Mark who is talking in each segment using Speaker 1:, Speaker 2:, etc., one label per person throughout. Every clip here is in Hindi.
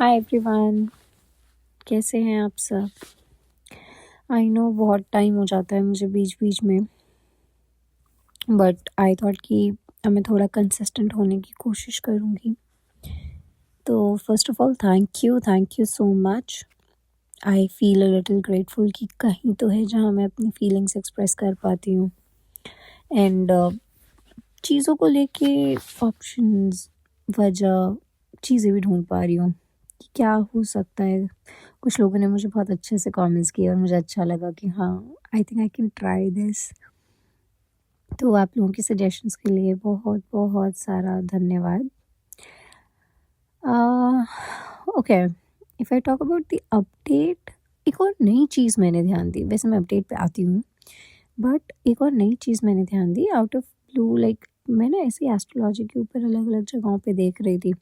Speaker 1: हाय एवरीवन, कैसे हैं आप सब। आई नो बहुत टाइम हो जाता है मुझे बीच बीच में, बट आई थॉट कि अब मैं थोड़ा कंसिस्टेंट होने की कोशिश करूँगी। तो first of all thank you so much. I feel a little grateful कि कहीं तो है जहाँ मैं अपनी फीलिंग्स एक्सप्रेस कर पाती हूँ एंड चीज़ों को लेके ऑप्शंस, वजह, चीज़ें भी ढूंढ पा रही हूँ कि क्या हो सकता है। कुछ लोगों ने मुझे बहुत अच्छे से कमेंट्स किए और मुझे अच्छा लगा कि हाँ, I think I can try this. तो आप लोगों के सजेशंस के लिए बहुत बहुत सारा धन्यवाद। Okay, if I talk about the update, एक और नई चीज़ मैंने ध्यान दी। वैसे मैं अपडेट पे आती हूँ, बट एक और नई चीज़ मैंने ध्यान दी आउट ऑफ ब्लू। लाइक मैं ना ऐसी एस्ट्रोलॉजी के ऊपर अलग अलग जगहों पे देख रही थी,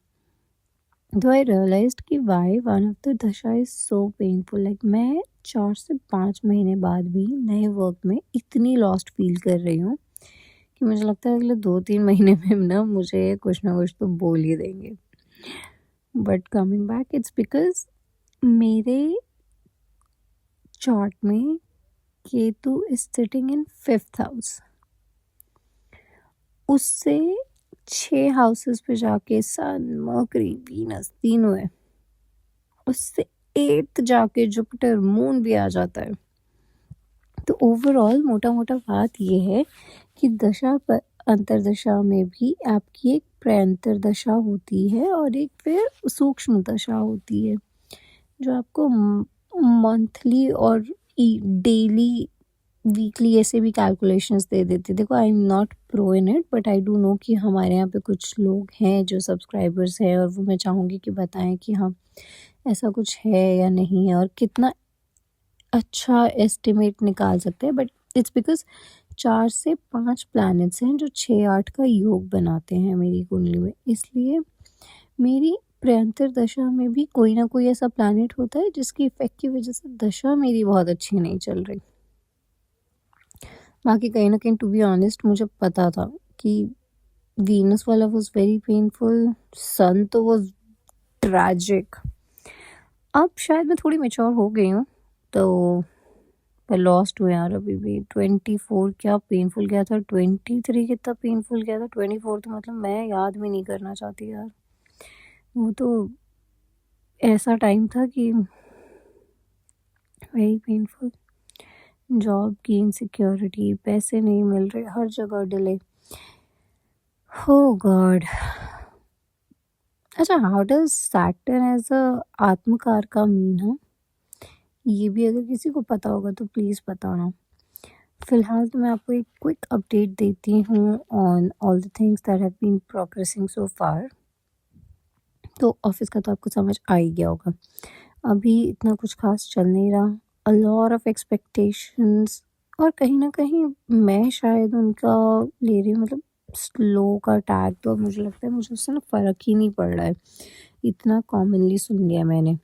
Speaker 1: तो आई रियलाइज्ड कि वाई वन ऑफ द दशा इज़ सो पेनफुल। लाइक मैं 4 से 5 महीने बाद भी नए वर्क में इतनी लॉस्ट फील कर रही हूँ कि मुझे लगता है अगले 2-3 महीने में ना मुझे कुछ ना कुछ तो बोल ही देंगे। But coming back, it's because मेरे चार्ट में Ketu is sitting in 5th house. उससे 6 हाउसेस पे जाके सन, मर्करी, वीनस तीनों है। उससे 8th जाके जुपिटर, मून भी आ जाता है। तो ओवरऑल मोटा मोटा बात ये है कि दशा पर अंतरदशा में भी आपकी एक प्रअंतर दशा होती है और एक फिर सूक्ष्म दशा होती है, जो आपको मंथली और डेली, वीकली ऐसे भी कैलकुलेशंस दे देती है। देखो, I am not pro in it, but I do know कि हमारे यहाँ पे कुछ लोग हैं जो सब्सक्राइबर्स हैं, और वो मैं चाहूँगी कि बताएं कि हाँ, ऐसा कुछ है या नहीं है और कितना अच्छा एस्टिमेट निकाल सकते हैं। बट इट्स बिकॉज 4 से 5 प्लैनेट्स हैं जो 6-8 का योग बनाते हैं मेरी कुंडली में। इसलिए मेरी प्रअंतर दशा में भी कोई ना कोई ऐसा प्लैनेट होता है जिसकी इफेक्ट की वजह से दशा मेरी बहुत अच्छी नहीं चल रही। बाकी कहीं ना कहीं, टू बी ऑनेस्ट, मुझे पता था कि वीनस वाला वॉज वेरी पेनफुल, सन तो वॉज ट्रैजिक। अब शायद मैं थोड़ी मेच्योर हो गई हूँ, तो पर लॉस्ट हुए यार। अभी भी 24 क्या पेनफुल गया था, 23 कितना पेनफुल गया था, 24 तो मतलब मैं याद भी नहीं करना चाहती यार। वो तो ऐसा टाइम था कि वेरी पेनफुल। जॉब की इनसिक्योरिटी, पैसे नहीं मिल रहे, हर जगह डिले। Oh God. अच्छा, how does Saturn as a आत्मकार का मीन है, ये भी अगर किसी को पता होगा तो प्लीज़ बताना। फिलहाल तो मैं आपको एक क्विक अपडेट देती हूँ on all the things that have been progressing so far. तो ऑफिस का तो आपको समझ आ ही गया होगा, अभी इतना कुछ खास चल नहीं रहा। अ लॉट ऑफ एक्सपेक्टेशंस, और कहीं ना कहीं मैं शायद उनका ले रही हूँ, मतलब स्लो का टैग। तो अब मुझे लगता है मुझे उससे ना फ़र्क ही नहीं पड़ रहा है, इतना कॉमनली सुन लिया मैंने।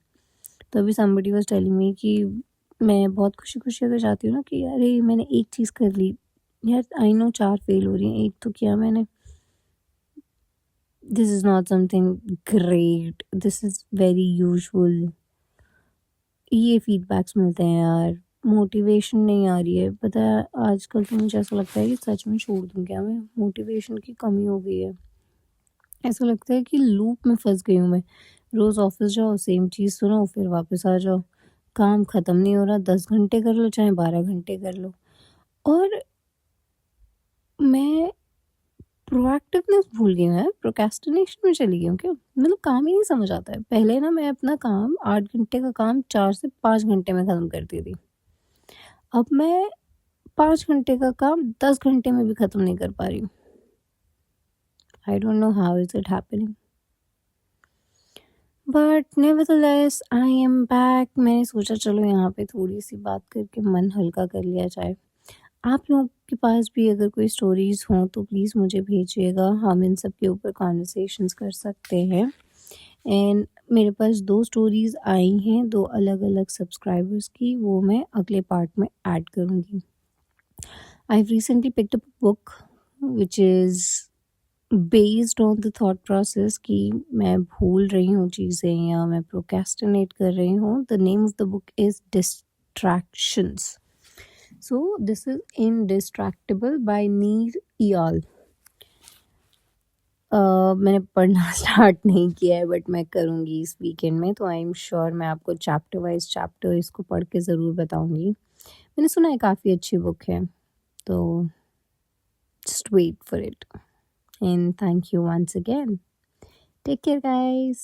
Speaker 1: तो अभी समबडी वाज टेलिंग मी कि मैं बहुत खुशी खुशी अगर जाती हूँ ना कि अरे मैंने एक चीज़ कर ली यार, आई नो 4 फेल हो रही हैं, एक तो किया मैंने, this is not something great, this is very usual. ये फीडबैक्स मिलते हैं यार, मोटिवेशन नहीं आ रही है। पता है, आजकल तो मुझे ऐसा लगता है कि सच में छोड़ दूँ क्या मैं, मोटिवेशन की कमी हो गई है। ऐसा लगता है कि लूप में फंस गई हूँ मैं। रोज़ ऑफिस जाओ, सेम चीज़ सुनो, फिर वापस आ जाओ। काम ख़त्म नहीं हो रहा, 10 घंटे कर लो चाहे 12 घंटे कर लो। और मैं प्रोएक्टिवनेस भूल गई हूँ यार, प्रोक्रेस्टिनेशन में चली गई हूँ क्या? मतलब काम ही नहीं समझ आता है। पहले ना मैं अपना काम 8 घंटे का काम 4 से 5 घंटे में ख़त्म करती थी। अब मैं 5 घंटे का काम 10 घंटे में भी ख़त्म नहीं कर पा रही हूँ। I don't know how is it happening, but nevertheless I am back. मैंने सोचा चलो यहाँ पे थोड़ी सी बात करके मन हल्का कर लिया जाए। आप लोगों के पास भी अगर कोई स्टोरीज़ हों तो प्लीज़ मुझे भेजिएगा, हम इन सब के ऊपर कॉन्वर्सेशंस कर सकते हैं। एंड मेरे पास 2 स्टोरीज़ आई हैं, 2 अलग-अलग सब्सक्राइबर्स की, वो मैं अगले पार्ट में ऐड करूँगी। I've recently picked up a book which is based on the thought process कि मैं भूल रही हूँ चीज़ें या मैं प्रोक्रेस्टिनेट कर रही हूँ, the name of the book is distractions. So this is indistractable by Nir Eyal. मैंने पढ़ना स्टार्ट नहीं किया है बट मैं करूँगी इस वीकेंड में, तो आई एम श्योर मैं आपको चैप्टर वाइज चैप्टर इसको पढ़ के ज़रूर बताऊँगी। मैंने सुना है काफ़ी अच्छी बुक है, तो just wait for it. And thank you once again. Take care, guys.